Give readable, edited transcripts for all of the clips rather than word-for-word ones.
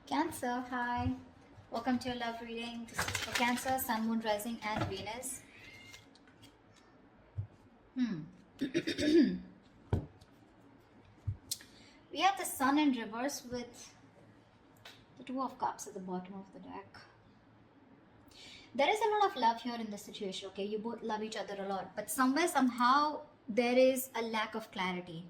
Cancer, hi. Welcome to your love reading. This is for Cancer, Sun, Moon, Rising, and Venus. We have the Sun in reverse with the Two of Cups at the bottom of the deck. There is a lot of love here in this situation, okay? You both love each other a lot, but somewhere, somehow, there is a lack of clarity.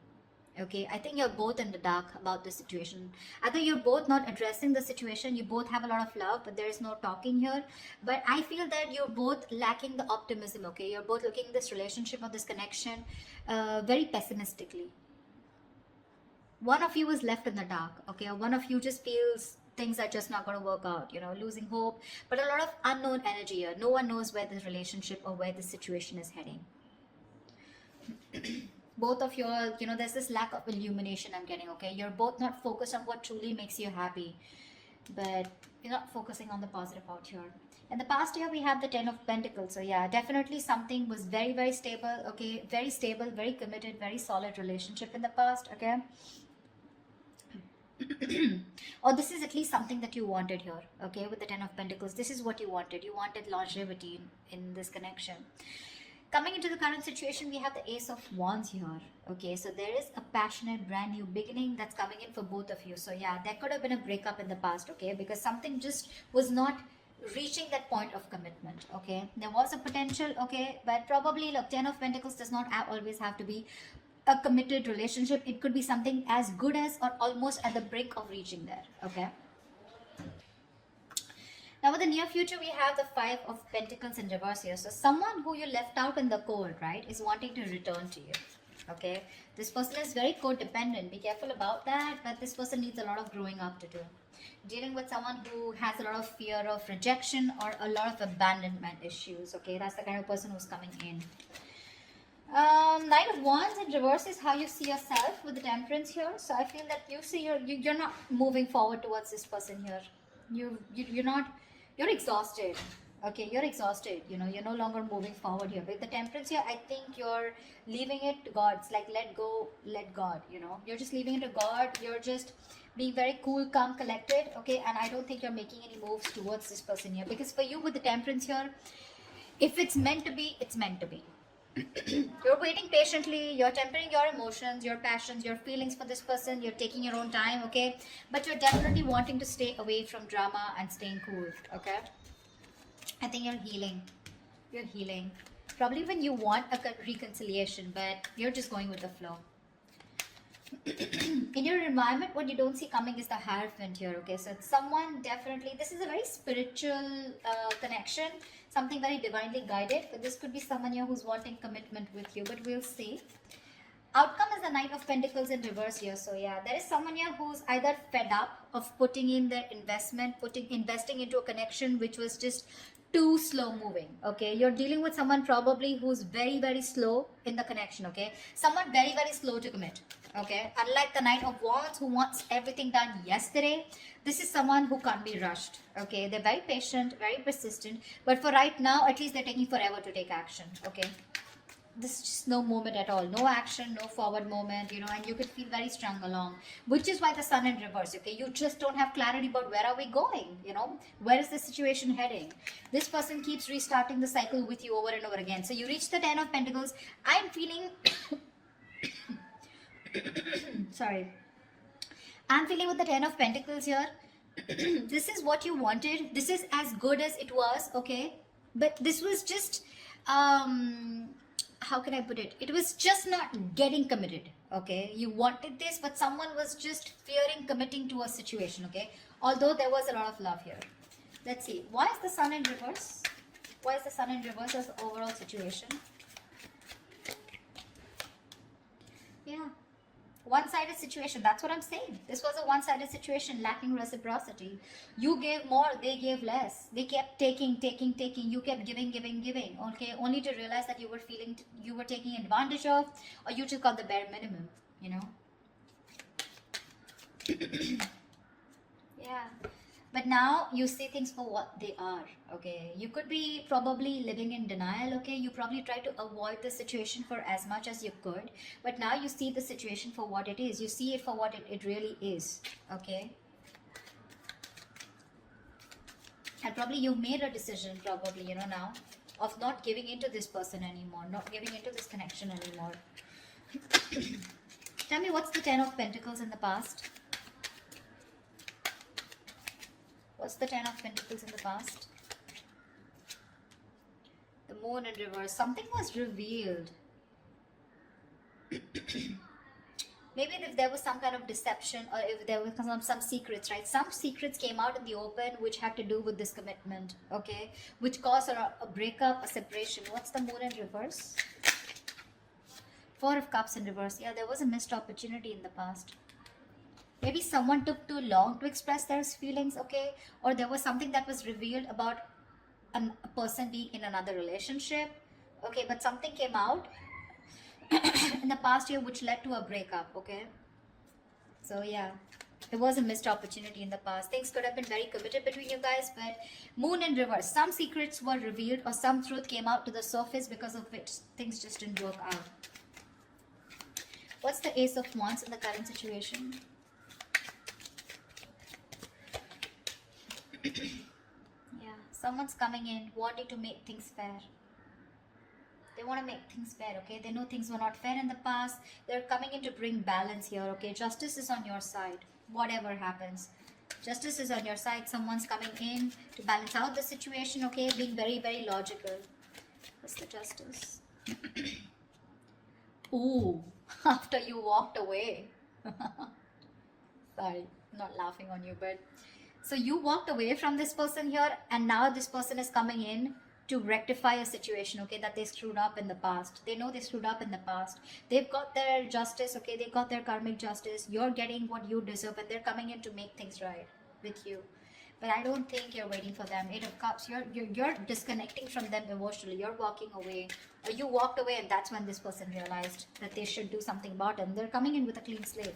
Okay, I think you're both in the dark about this situation. I think you're both not addressing the situation. You both have a lot of love, but there is no talking here. But I feel that you're both lacking the optimism. Okay, you're both looking at this relationship or this connection very pessimistically. One of you is left in the dark. Okay, or one of you just feels things are just not going to work out. You know, losing hope. But a lot of unknown energy here. No one knows where this relationship or where this situation is heading. Both of you are, there's this lack of illumination I'm getting. Okay, you're both not focused on what truly makes you happy, but you're not focusing on the positive out here. In the past year we have the 10 of Pentacles, so yeah, definitely something was very, very stable. Okay, very stable, very committed, very solid relationship in the past. Okay, or this is at least something that you wanted here. Okay, with the 10 of Pentacles, this is what you wanted. You wanted longevity in this connection. Coming into the current situation, we have the Ace of Wands here. Okay, so there is a passionate brand new beginning that's coming in for both of you. So yeah, there could have been a breakup in the past. Okay, because something just was not reaching that point of commitment. Okay, there was a potential. Okay, but probably look, 10 of Pentacles does not always have to be a committed relationship. It could be something as good as or almost at the brink of reaching there. Okay. Now, in the near future, we have the Five of Pentacles in reverse here. So, someone who you left out in the cold, right, is wanting to return to you. Okay, this person is very codependent. Be careful about that. But this person needs a lot of growing up to do. Dealing with someone who has a lot of fear of rejection or a lot of abandonment issues. Okay, that's the kind of person who's coming in. Knight of Wands in reverse is how you see yourself with the Temperance here. So I feel that you see you're not moving forward towards this person here. You're not, you're exhausted. Okay, you're exhausted. You're no longer moving forward here. With the Temperance here, I think you're leaving it to God. It's like let go, let God. You're just leaving it to God. You're just being very cool, calm, collected. Okay, and I don't think you're making any moves towards this person here, because for you with the Temperance here, if it's meant to be, it's meant to be. You're waiting patiently, you're tempering your emotions, your passions, your feelings for this person, you're taking your own time. Okay, but you're definitely wanting to stay away from drama and staying cool. Okay, I think you're healing probably when you want a reconciliation, but you're just going with the flow. In your environment, what you don't see coming is the Hierophant here. Okay, so it's someone, definitely this is a very spiritual connection, something very divinely guided, but this could be someone here who's wanting commitment with you, but we'll see. Outcome is the Knight of Pentacles in reverse here. So yeah, there is someone here who's either fed up of putting in their investing into a connection which was just too slow moving. Okay, you're dealing with someone probably who's very, very slow in the connection. Okay, someone very, very slow to commit. Okay, unlike the Knight of Wands who wants everything done yesterday, this is someone who can't be rushed. Okay, they're very patient, very persistent, but for right now, at least they're taking forever to take action. Okay, this is just no movement at all, no action, no forward movement, and you could feel very strung along, which is why the Sun in reverse. Okay, you just don't have clarity about where are we going, where is the situation heading. This person keeps restarting the cycle with you over and over again. So you reach the 10 of Pentacles. I'm feeling sorry, I'm feeling with the 10 of Pentacles here. This is what you wanted, this is as good as it was. Okay, but this was just how can I put it? It was just not getting committed. Okay, you wanted this, but someone was just fearing committing to a situation. Okay, although there was a lot of love here. Let's see, why is the Sun in reverse? Why is the Sun in reverse as the overall situation? Yeah, one-sided situation. That's what I'm saying. This was a one-sided situation, lacking reciprocity. You gave more, they gave less. They kept taking. You kept giving. Okay, only to realize that you were taking advantage of, or you took out the bare minimum. Yeah. But now you see things for what they are. Okay, you could be probably living in denial. Okay, you probably try to avoid the situation for as much as you could, but now you see the situation for what it is. You see it for what it really is. Okay, And probably you made a decision, probably, you know, now of not giving into this person anymore, not giving into this connection anymore. Tell me, what's the Ten of Pentacles in the past? What's the Ten of Pentacles in the past? The Moon in reverse. Something was revealed. Maybe if there was some kind of deception, or if there was some secrets, right? Some secrets came out in the open which had to do with this commitment, okay? Which caused a breakup, a separation. What's the Moon in reverse? Four of Cups in reverse. Yeah, there was a missed opportunity in the past. Maybe someone took too long to express their feelings, okay? Or there was something that was revealed about a person being in another relationship, okay? But something came out in the past year which led to a breakup, okay? So yeah, it was a missed opportunity in the past. Things could have been very committed between you guys, but Moon in reverse. Some secrets were revealed or some truth came out to the surface because of which things just didn't work out. What's the Ace of Wands in the current situation? Yeah, someone's coming in wanting to make things fair. They want to make things fair, okay? They know things were not fair in the past. They're coming in to bring balance here, okay? Justice is on your side, whatever happens. Justice is on your side. Someone's coming in to balance out the situation, okay? Being very, very logical. What's the Justice? Ooh, after you walked away. Sorry, not laughing on you, but... So you walked away from this person here, and now this person is coming in to rectify a situation, okay, that they screwed up in the past. They know they screwed up in the past. They've got their justice, okay, they got their karmic justice. You're getting what you deserve, and they're coming in to make things right with you. But I don't think you're waiting for them. Eight of Cups, you're disconnecting from them emotionally. You're walking away. Or you walked away, and that's when this person realized that they should do something about it. And they're coming in with a clean slate.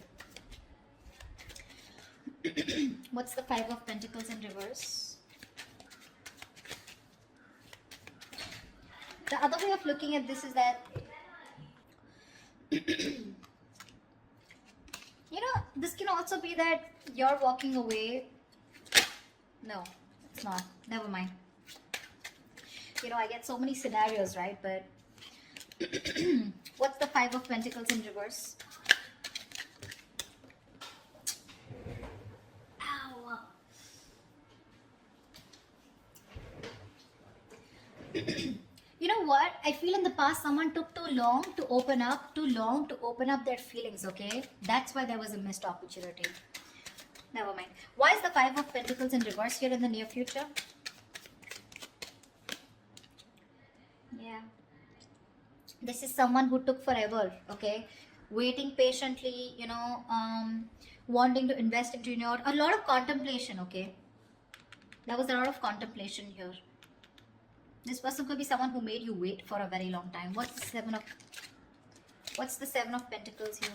What's the Five of Pentacles in reverse? The other way of looking at this is that, you know, this can also be that you're walking away. No, it's not. Never mind. You know, I get so many scenarios, right? But what's the Five of Pentacles in reverse? Ow. You know what? I feel in the past someone took too long to open up their feelings, okay? That's why there was a missed opportunity. Never mind. Why is the Five of Pentacles in reverse here in the near future? Yeah. This is someone who took forever, okay? Waiting patiently, you know, wanting to invest into, you know, a lot of contemplation, okay? There was a lot of contemplation here. This person could be someone who made you wait for a very long time. What's the Seven of Pentacles here?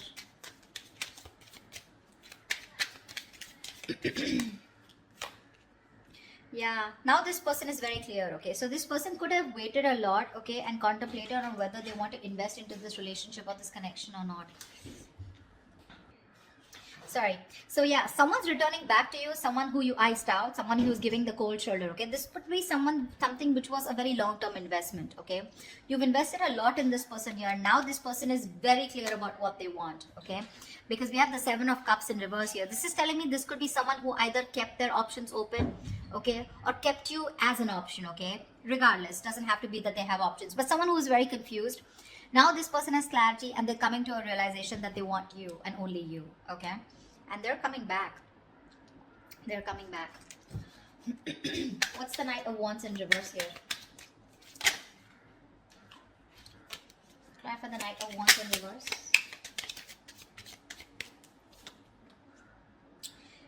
Yeah, now this person is very clear, okay? So this person could have waited a lot, okay, and contemplated on whether they want to invest into this relationship or this connection or not. Sorry. So yeah, someone's returning back to you, someone who you iced out, someone who's giving the cold shoulder, okay? This could be something which was a very long-term investment, okay? You've invested a lot in this person here. Now this person is very clear about what they want, okay? Because we have the Seven of Cups in reverse here. This is telling me this could be someone who either kept their options open, okay? Or kept you as an option, okay? Regardless, doesn't have to be that they have options. But someone who is very confused. Now this person has clarity and they're coming to a realization that they want you and only you, okay? And they're coming back. They're coming back. What's the Knight of Wands in reverse here? Try for the Knight of Wands in reverse.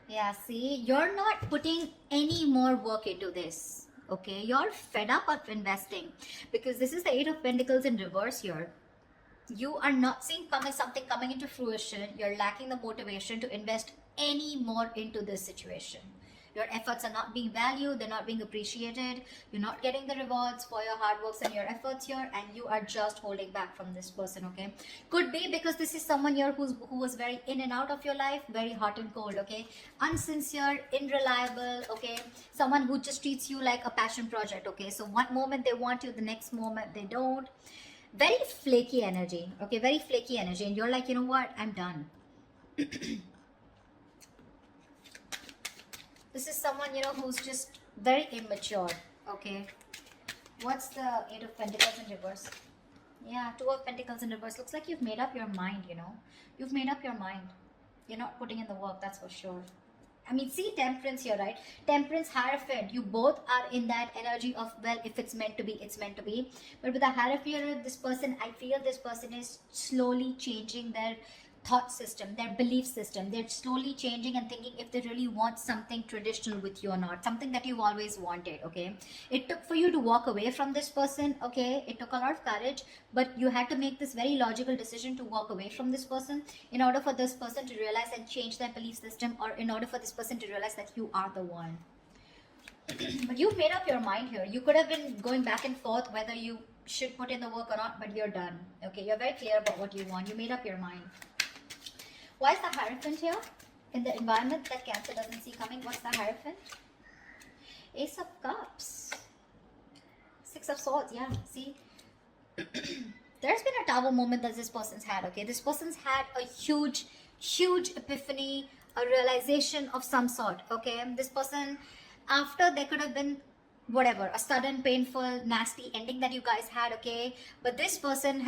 Yeah, see, you're not putting any more work into this. Okay, you're fed up of investing because this is the Eight of Pentacles in reverse here. You are not seeing something coming into fruition. You're lacking the motivation to invest any more into this situation Your efforts are not being valued, they're not being appreciated, you're not getting the rewards for your hard works and your efforts here, and you are just holding back from this person, okay? Could be because this is someone here who was very in and out of your life, very hot and cold, okay? Unsincere, unreliable, okay? Someone who just treats you like a passion project, okay? So one moment they want you, the next moment they don't. Very flaky energy, okay? Very flaky energy, and you're like, you know what, I'm done. This is someone, you know, who's just very immature, okay? What's the Eight of Pentacles in reverse? Yeah, Two of Pentacles in reverse. Looks like you've made up your mind, you know. You've made up your mind. You're not putting in the work, that's for sure. I mean, see Temperance here, right? Temperance, Hierophant. You both are in that energy of, well, if it's meant to be, it's meant to be. But with the Hierophant, this person, I feel this person is slowly changing their thought system, their belief system. They're slowly changing and thinking if they really want something traditional with you or not, something that you've always wanted, okay? It took for you to walk away from this person, okay? It took a lot of courage, but you had to make this very logical decision to walk away from this person in order for this person to realize and change their belief system, or in order for this person to realize that you are the one. But you've made up your mind here. You could have been going back and forth whether you should put in the work or not, but you're done, okay? You're very clear about what you want. You made up your mind. Why is the Hierophant here? In the environment that Cancer doesn't see coming, what's the Hierophant? Ace of Cups. Six of Swords, yeah, see? There's been a Tower moment that this person's had, okay? This person's had a huge epiphany, a realization of some sort, okay? This person, after there could have been whatever, a sudden, painful, nasty ending that you guys had, okay? But this person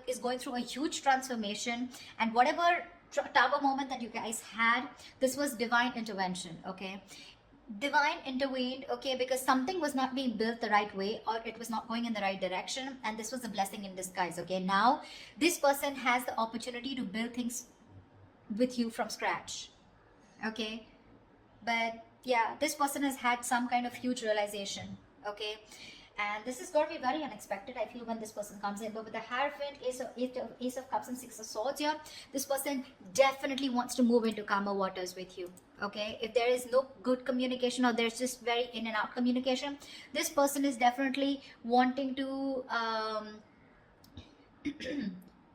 is going through a huge transformation, and whatever Tower moment that you guys had, this was divine intervention, okay? Divine intervened, okay, because something was not being built the right way, or it was not going in the right direction, and this was a blessing in disguise, okay? Now this person has the opportunity to build things with you from scratch, okay? But yeah, this person has had some kind of huge realization, okay? And this is going to be very unexpected, I feel, when this person comes in. But with the Hierophant, Ace of Cups and Six of Swords here, this person definitely wants to move into calmer waters with you, okay? If there is no good communication, or there's just very in and out communication, this person is definitely wanting to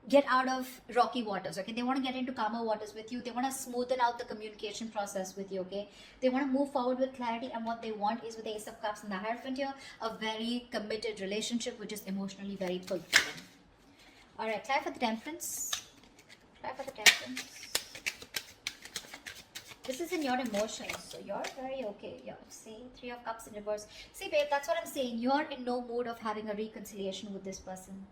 get out of rocky waters, okay? They want to get into calmer waters with you. They want to smoothen out the communication process with you, okay? They want to move forward with clarity, and what they want is, with the Ace of Cups and the Hierophant here, a very committed relationship which is emotionally very fulfilling. All right, try for the Temperance. Try for the Temperance. This is in your emotions, so you're very okay. Yeah, see, Three of Cups in reverse. See, babe, that's what I'm saying. You're in no mood of having a reconciliation with this person.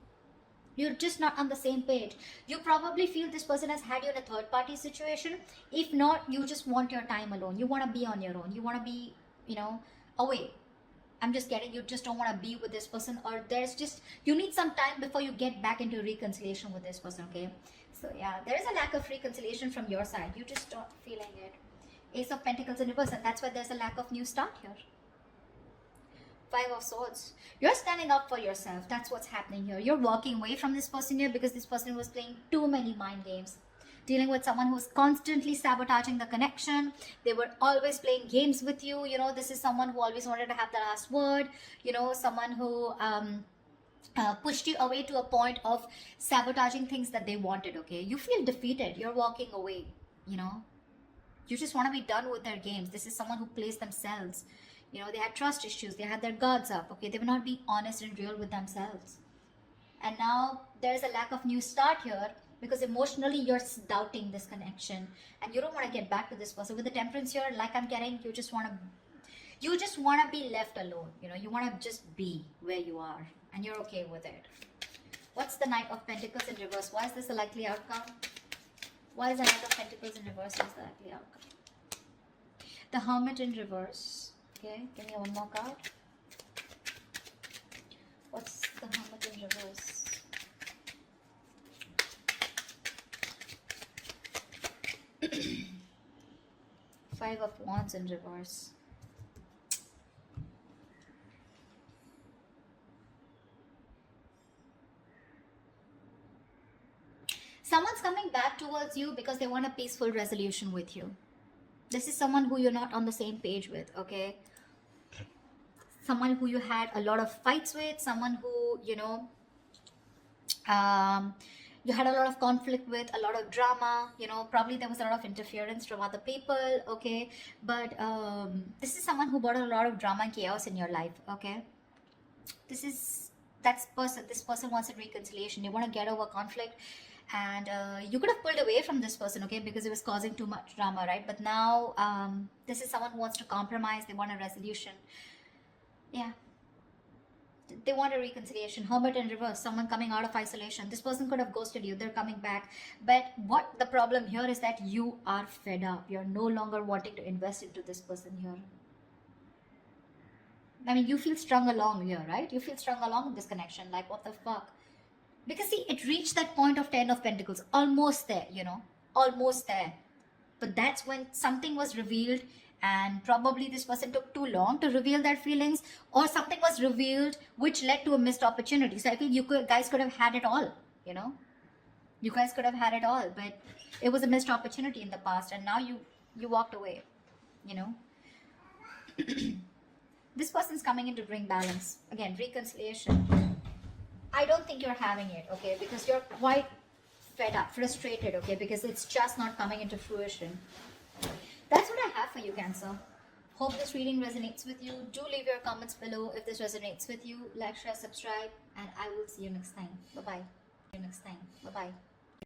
You're just not on the same page. You probably feel this person has had you in a third party situation. If not, you just want your time alone. You want to be on your own. You want to be, you know, away. I'm just getting, you just don't want to be with this person, or there's just, you need some time before you get back into reconciliation with this person, okay? So yeah, there is a lack of reconciliation from your side. You just don't feeling it. Ace of Pentacles in reverse, and that's why there's a lack of new start here. Five of Swords. You're standing up for yourself. That's what's happening here. You're walking away from this person here because this person was playing too many mind games. Dealing with someone who's constantly sabotaging the connection. They were always playing games with you. You know, this is someone who always wanted to have the last word. You know, someone who pushed you away to a point of sabotaging things that they wanted, okay? You feel defeated. You're walking away, you know. You just want to be done with their games. This is someone who plays themselves. You know, they had trust issues. They had their guards up, okay? They were not being honest and real with themselves. And now there's a lack of new start here because emotionally you're doubting this connection. And you don't want to get back to this person. With the Temperance here, like I'm getting, you just want to be left alone. You know, you want to just be where you are. And you're okay with it. What's the Knight of Pentacles in reverse? Why is this a likely outcome? Why is the Knight of Pentacles in reverse is the likely outcome? The Hermit in reverse. Okay, give me one more card. What's the Hermit in reverse? Five of Wands in reverse. Someone's coming back towards you because they want a peaceful resolution with you. This is someone who you're not on the same page with, okay? Someone who you had a lot of fights with, someone who, um, you had a lot of conflict with, a lot of drama, probably there was a lot of interference from other people, okay? But this is someone who brought a lot of drama and chaos in your life, okay? This person wants a reconciliation. They want to get over conflict, and you could have pulled away from this person, okay, because it was causing too much drama, right? But now this is someone who wants to compromise. They want a resolution. Yeah, they want a reconciliation. Hermit in reverse, someone coming out of isolation. This person could have ghosted you. They're coming back. But what the problem here is that you are fed up. You're no longer wanting to invest into this person here. I mean, you feel strung along here, right? You feel strung along in this connection. Like, what the fuck? Because see, it reached that point of 10 of Pentacles. Almost there, almost there. But that's when something was revealed, and probably this person took too long to reveal their feelings, or something was revealed which led to a missed opportunity. So I feel guys could have had it all, You guys could have had it all, but it was a missed opportunity in the past, and now you walked away, This person's coming in to bring balance. Again, reconciliation. I don't think you're having it, okay? Because you're quite fed up, frustrated, okay? Because it's just not coming into fruition. That's what I have for you, Cancer. Hope this reading resonates with you. Do leave your comments below if this resonates with you. Like, share, subscribe, and I will see you next time. Bye-bye. See you next time. Bye-bye.